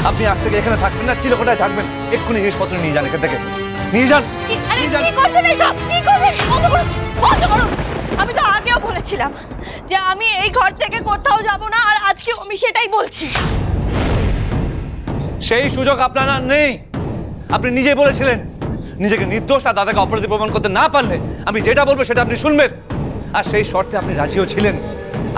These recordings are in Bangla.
আপনি আজ থেকে এখানে থাকবেন না, চিরকোটায় থাকবেন। এক্ষুনি জিনিসপত্র নিয়ে যান এখান থেকে, নিয়ে যান। কি করছেন এসব? কি করবেন? বন্ধ করুন, বন্ধ করুন। আমি তো আগেও বলেছিলাম যে আমি এই ঘর থেকে কোথাও যাব না, আর আজকে আমি সেটাই বলছি। সেই সুযোগ আপনার আর নেই। আপনি নিজেই বলেছিলেন নিজেকে নির্দোষ আর দাদাকে অপরাধী প্রমাণ করতে না পারলে আমি যেটা বলবো সেটা আপনি শুনবেন, আর সেই শর্তে আপনি রাজিও ছিলেন।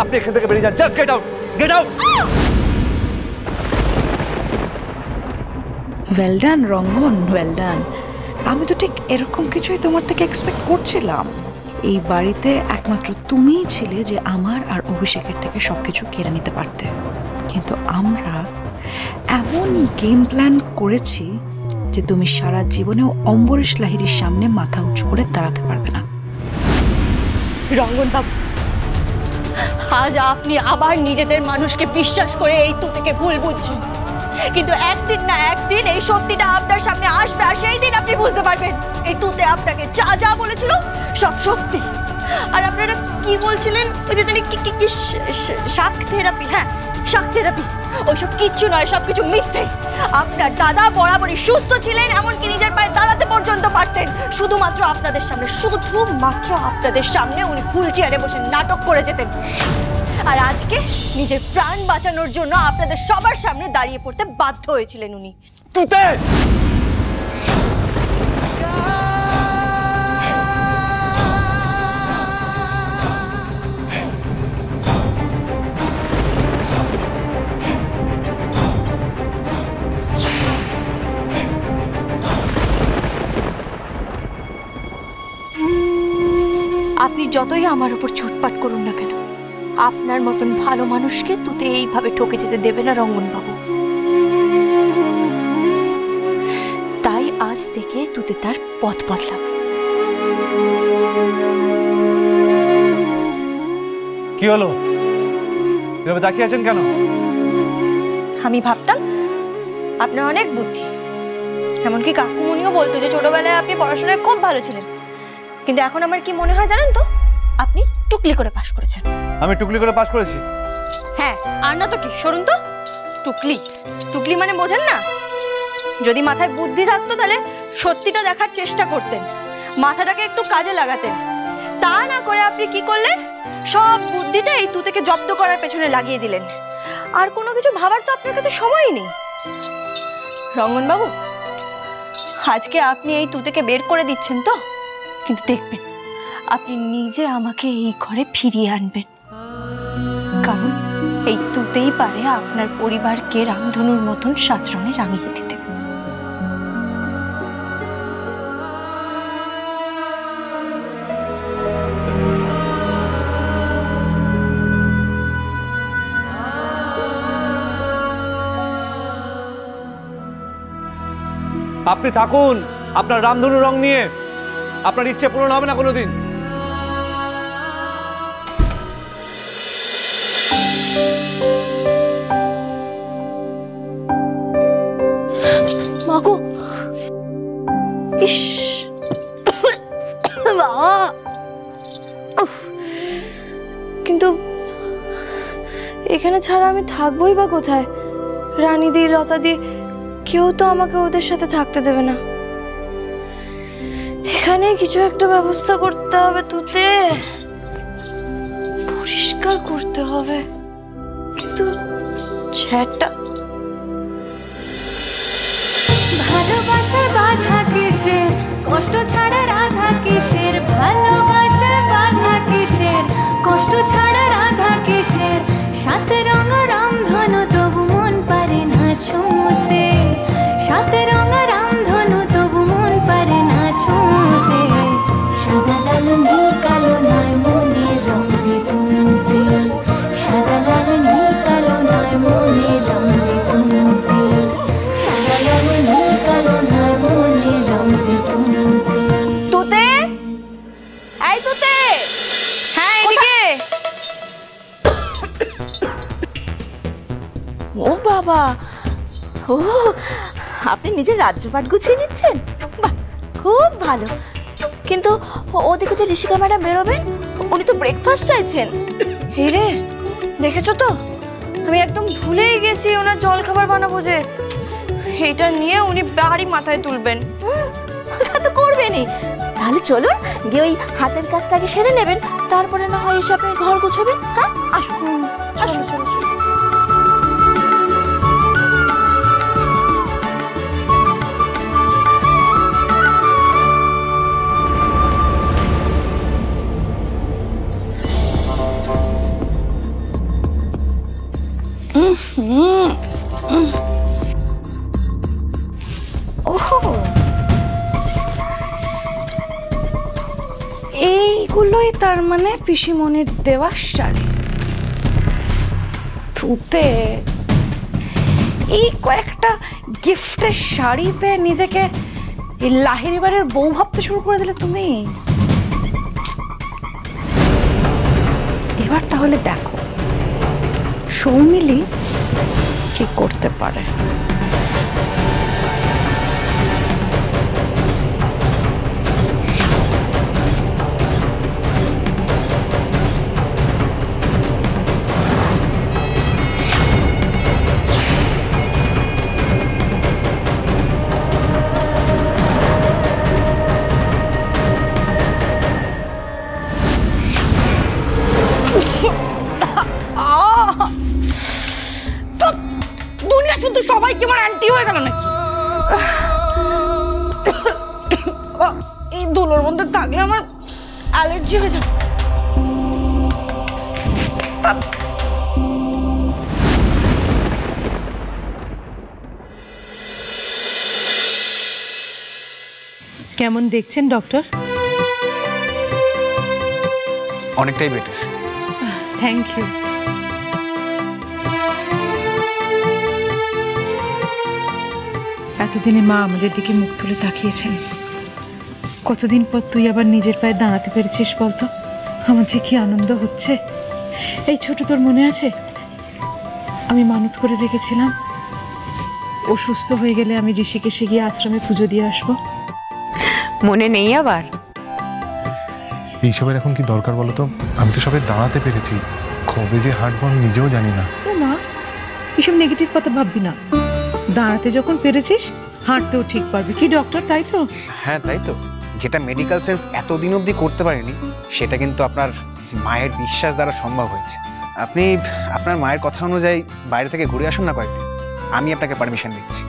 আপনি এখান থেকে বেরিয়ে যান। Just get out, get out. Well done Rangan, well done. আমি তো ঠিক এরকম কিছুই তোমার থেকে এক্সপেক্ট করছিলাম। এই বাড়িতে একমাত্র তুমিই ছিলে যে আমার আর অভিষেকের থেকে সবকিছু কেড়ে নিতে পারতে, কিন্তু আমরা এমন গেম প্ল্যান করেছি যে তুমি সারা জীবনেও অম্বরীশ লাহিড়ীর সামনে মাথা উঁচু করে দাঁড়াতে পারবে না। রঙ্গন বাবু, আজ আপনি আবার নিজেদের মানুষকে বিশ্বাস করে এই তুতেকে ভুল বুঝছেন, কিন্তু একদিন না একদিন এই সত্যিটা আপনার সামনে আসবে, আর সেই দিন আপনি বুঝতে পারবেন এই তুতে আপনাকে যা যা বলেছিল সব সত্যি। আর আপনারা কি বলছিলেন ওই যে জানি কি শাক থেরাপি? হ্যাঁ, শাক থেরাপি। ওইসব কিচ্ছু নয়, সবকিছু মিথ্যে। আপনার দাদা বরাবরই সুস্থ ছিলেন, এমনকি নিজের পায়ে দাঁড়াতে পর্যন্ত পারতেন। শুধুমাত্র আপনাদের সামনে উনি হুইল চেয়ারে বসে নাটক করে যেতেন, আর আজকে নিজের প্রাণ বাঁচানোর জন্য আপনাদের সবার সামনে দাঁড়িয়ে পড়তে বাধ্য হয়েছিলেন উনি। তুতে, আপনি যতই আমার উপর ছুটপাট করুন না কেন, আপনার মতন ভালো মানুষকে তুতে এইভাবে ঠকে যেতে দেবে না রঙ্গনবাবু। তাই আজ থেকে তুতে তার পথ বদলাবে। কি হলো? এভাবে তাকিয়ে আছেন কেন? আমি ভাবতাম আপনার অনেক বুদ্ধি, এমনকি কাকুমনিও বলতো যে ছোটবেলায় আপনি পড়াশোনায় খুব ভালো ছিলেন, কিন্তু এখন আমার কি মনে হয় জানেন তো, আপনি টুকলি করে পাশ করেছেন। আমি টুকলি করে পাশ করেছি? হ্যাঁ, আর না তো কি। সরুন তো। টুকলি, টুকলি মানে বোঝেন না? যদি মাথায় বুদ্ধি থাকতো তাহলে সত্যিটা দেখার চেষ্টা করতেন, মাথাটাকে একটু কাজে লাগাতেন। তা না করে আপনি কি করলেন, সব বুদ্ধিটা এই তুতেকে জব্দ করার পেছনে লাগিয়ে দিলেন, আর কোনো কিছু ভাবার তো আপনার কাছে সময়ই নেই। রঙ্গনবাবু, আজকে আপনি এই তুতেকে বের করে দিচ্ছেন তো, কিন্তু দেখবেন আপনি নিজে আমাকে এই ঘরে ফিরিয়ে আনবেন, কারণ এই তুতেই পারে আপনার পরিবারকে রামধনুর মতন 7 রঙে রাঙিয়ে দিতে। আপনি থাকুন আপনার রামধনু রং নিয়ে, আপনার ইচ্ছে পূরণ হবে না কোনোদিন। মাগো, ইস, কিন্তু এখানে ছাড়া আমি থাকবোই বা কোথায়? রানীদি, লতাদি কেউ তো আমাকে ওদের সাথে থাকতে দেবে না। এখানে কিছু একটা ব্যবস্থা করতে হবে, তুতে পরিষ্কার করতে হবে, কিন্তু ছেটা ভালোবাসার বাধা কিসের, কষ্ট ছাড়া রাধা কিসের, ভালোবাসার বাধা কিসের, কষ্ট ছাড়া রাধা কিসের, 7 রঙ রামধনু তবু মন পারে না ছুঁতে, 7 রঙ রামধনু তবু মন পারে না ছুঁতে, সাদা লাল নীল কালো নয় মনের রং যে তুতে, সাদা লাল নীল কালো নয় মনের রং যে তুতে, সাদা লাল নীল কালো নয় মনের রং যে তুতে। তুতে, এই তুতে, হ্যাঁ এদিকে। ও বাবা, ও আপনি নিজের রাজ্যপাট গুছিয়ে নিচ্ছেন? বাহ, খুব ভালো। কিন্তু ওদিকে যে ঋষিকা ম্যাডাম বেরোবেন, উনি তো ব্রেকফাস্ট চাইছেন। এই রে, দেখেছো তো আমি একদম ভুলেই গেছি ওনার জল খাবার বানাবো যে। এটা নিয়ে উনি বাড়ি মাথায় তুলবেন। তা তো করবেনই। তাহলে চলুন গিয়ে ওই হাতের কাজটাকে সেরে নেবেন, তারপরে না হয় এসে আপনি ঘর গোছাবেন। হ্যাঁ আসুন, চলো চলো চলো। এইগুলোই তার মানে পিসিমণির দেওয়া শাড়ি। থুতে এই কয়েকটা গিফটের শাড়ি পেয়ে নিজেকে এই লাহিড়ী বাড়ির বউ ভাবতে শুরু করে দিলে তুমি। এবার তাহলে দেখো সৌমিলি কি করতে পারে। দুনিয়া শুধু সবাই কি আমার অ্যান্টি হয়ে গেল নাকি? এই ধুলোর মধ্যে থাকলে আমার অ্যালার্জি হয়ে যাবে। কেমন দেখছেন ডক্টর? অনেকটাই বেটার। Thank you. এতদিনে মা আমাদের দিকে মুখ তুলে তাকিয়েছেন। কতদিন পর তুই আবার নিজের পায়ে দাঁড়াতে পেরেছিস বলতো? আমার যে কি আনন্দ হচ্ছে। এই ছোট তোর মনে আছে আমি মানত করে রেখেছিলাম ও সুস্থ হয়ে গেলে আমি ঋষিকেশে গিয়ে আশ্রমে পুজো দিয়ে আসবো? মনে নেই আবার? এইসবের এখন কি দরকার বলো তো? আমি তো সবে দাঁড়াতে পেরেছি, কবে যে হাঁটবো আমি নিজেও জানি না। ও মা, এসব নেগেটিভ কথা ভাববি না। দাঁড়াতে যখন পেরেছিস হাঁটতেও ঠিক পারবি। কি ডক্টর, তাই তো? হ্যাঁ তাই তো। যেটা মেডিকেল সায়েন্স এতদিন অবধি করতে পারেনি সেটা কিন্তু আপনার মায়ের বিশ্বাস দ্বারা সম্ভব হয়েছে। আপনি আপনার মায়ের কথা অনুযায়ী বাইরে থেকে ঘুরে আসুন না কয়েকদিন, আমি আপনাকে পারমিশন দিচ্ছি।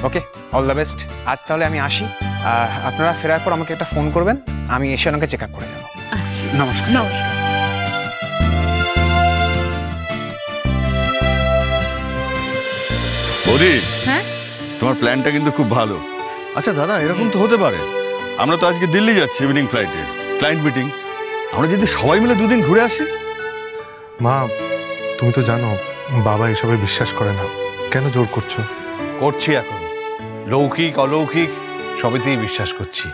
ওকে, অল দ্য বেস্ট। আজ তাহলে আমি আসি, আর আপনারা ফেরার পর আমাকে একটা ফোন করবেন, আমি এসে ওনাকে চেক আপ করে যাবো। আচ্ছা, নমস্কার। নমস্কার। বৌদি, হ্যাঁ তোমার প্ল্যানটা কিন্তু খুব ভালো। আচ্ছা দাদা, এরকম তো হতে পারে, আমরা তো আজকে দিল্লি যাচ্ছি ইভিনিং ফ্লাইটে, ক্লায়েন্ট মিটিং। আমরা যদি সবাই মিলে দুদিন ঘুরে আসি। মা, তুমি তো জানো বাবা এসবে বিশ্বাস করে না, কেন জোর করছো? করছি এখন, লৌকিক অলৌকিক সবেতেই বিশ্বাস করছি।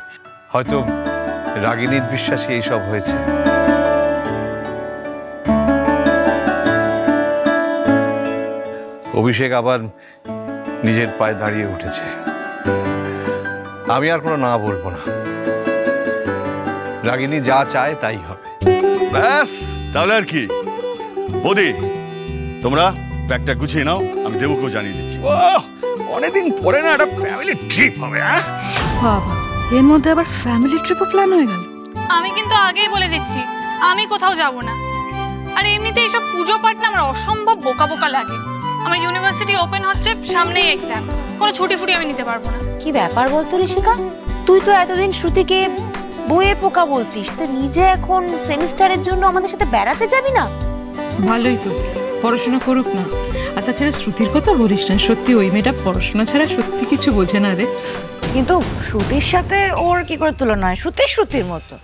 হয়তো রাগিনীর বিশ্বাসী এইসব হয়েছে। অভিষেক আবার নিজের পায়ে দাঁড়িয়ে উঠেছে। আমি আর কোনো না বলবো না, রাগিনী যা চায় তাই হবে। ব্যাস, তাহলে আর কি। বৌদি, তোমরা ব্যাগটা গুছিয়ে নাও, আমি দেবুকেও জানিয়ে দিচ্ছি। অনেকদিন পরে না একটা ফ্যামিলি ট্রিপ হবে। বাবা, এর মধ্যে আবার ফ্যামিলি ট্রিপও প্ল্যান হয়ে গেল। আমি কিন্তু আগেই বলে দিচ্ছি আমি কোথাও যাব না। আর এমনিতে এইসব পুজো পাঠ না আমার অসম্ভব বোকা বোকা লাগে। আমার ইউনিভার্সিটি ওপেন হচ্ছে, সামনেই এক্সাম, কোনো ছুটি ফুটি আমি নিতে পারবো না। কি ব্যাপার বলতো ঋষিকা, তুই তো এতদিন শ্রুতিকে বইয়ের পোকা বলতিস, তো নিজে এখন সেমিস্টারের জন্য আমাদের সাথে বেড়াতে যাবি না? ভালোই তো, পড়াশোনা করুক না। আর তাছাড়া শ্রুতির কথা বলিস না, সত্যি ওই মেয়েটা পড়াশোনা ছাড়া সত্যি কিছু বোঝে না রে। কিন্তু শ্রুতির সাথে ওর কি করে তুলনা হয়? শ্রুতি শ্রুতির মতো,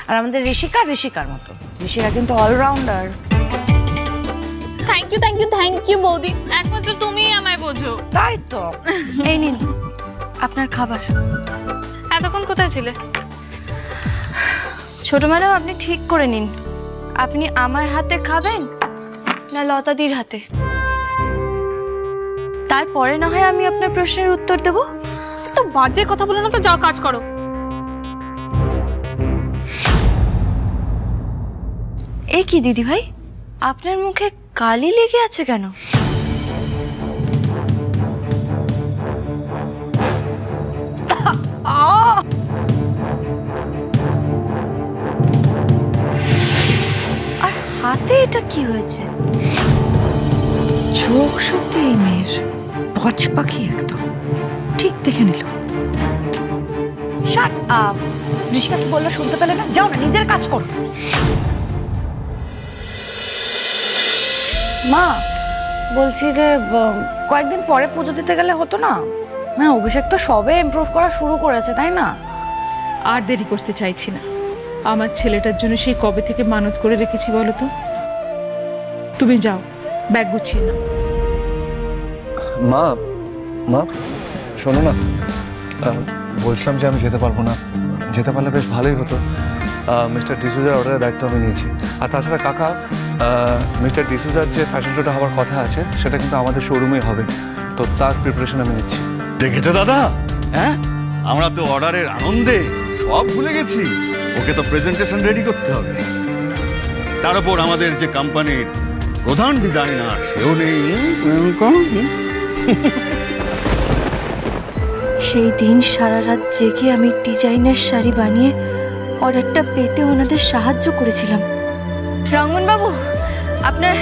আর আমাদের ঋষিকা ঋষিকার মতো। ঋষিকা কিন্তু allrounder. Thank you thank you thank you বৌদি, একমাত্র তুমিই আমায় বোঝো। তাই তো। এই নিন আপনার খাবার। এতক্ষণ কোথায় ছিলে? ছোট ম্যাডাম, আপনি ঠিক করে নিন, আপনি আমার হাতে খাবেন না লতাদির হাতে? তারপরে না হয় আমি আপনার প্রশ্নের উত্তর দেব। তো বাজে কথা বলো না তো, যাও কাজ করো। এ কি দিদি ভাই, আপনার মুখে কালি লেগে আছে কেন? হয়েছে। চোখ সত্যি এই মেয়ের পচ পাখি একদম, ঠিক দেখে নিল। Shut up! ঋষিকা কি বললো শুনতে পেলে না? যাও না, নিজের কাজ করো। মা বলছি যে কয়েকদিন পরে পুজো দিতে গেলে হতো না? মানে অভিষেক তো সবে ইমপ্রুভ করা শুরু করেছে, তাই না? আর দেরি করতে চাইছি না। আমার ছেলেটার জন্য সেই কবে থেকে মানত করে রেখেছি বলো তো। তুমি যাও, ব্যাগ গুছিয়ে নাও। মা মা শোনো না, বলছিলাম যে আমি যেতে পারবো না। যেতে পারলে বেশ ভালোই হতো। মিস্টার ডিসুজার অর্ডারের দায়িত্ব আমি নিয়েছি। আর তাছাড়া কাকা, মিস্টার ডিসুজার যে ফ্যাশন শোটা হওয়ার কথা আছে সেটা কিন্তু আমাদের শোরুমেই হবে, তো তার প্রিপারেশন আমি নিচ্ছি। দেখেছো দাদা, হ্যাঁ আমরা তো অর্ডারের আনন্দে সব ভুলে গেছি। ওকে তো প্রেজেন্টেশন রেডি করতে হবে। তার উপর আমাদের যে কোম্পানির প্রধান ডিজাইনার সেও নেই। সেই দিন সারা রাত জেগে আমি ডিজাইনের শাড়ি বানিয়ে অর্ডারটা পেতে ওনাদের সাহায্য করেছিলাম। রঙ্গনবাবু, আপনার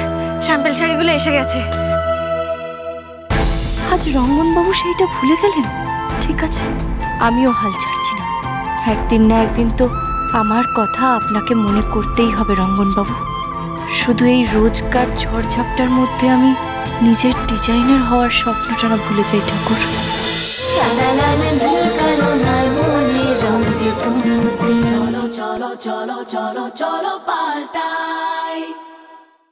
স্যাম্পল শাড়িগুলো এসে গেছে। আজ রঙ্গনবাবু সেইটা ভুলে গেলেন। ঠিক আছে, আমিও হাল ছাড়ছি না। একদিন না একদিন তো আমার কথা আপনাকে মনে করতেই হবে রঙ্গনবাবু। শুধু এই রোজকার ঝড়ঝাপটার মধ্যে আমি নিজের ডিজাইনার হওয়ার স্বপ্নটা না ভুলে যাই ঠাকুর। চলো চলো চলো চলো চলো পাল্টা।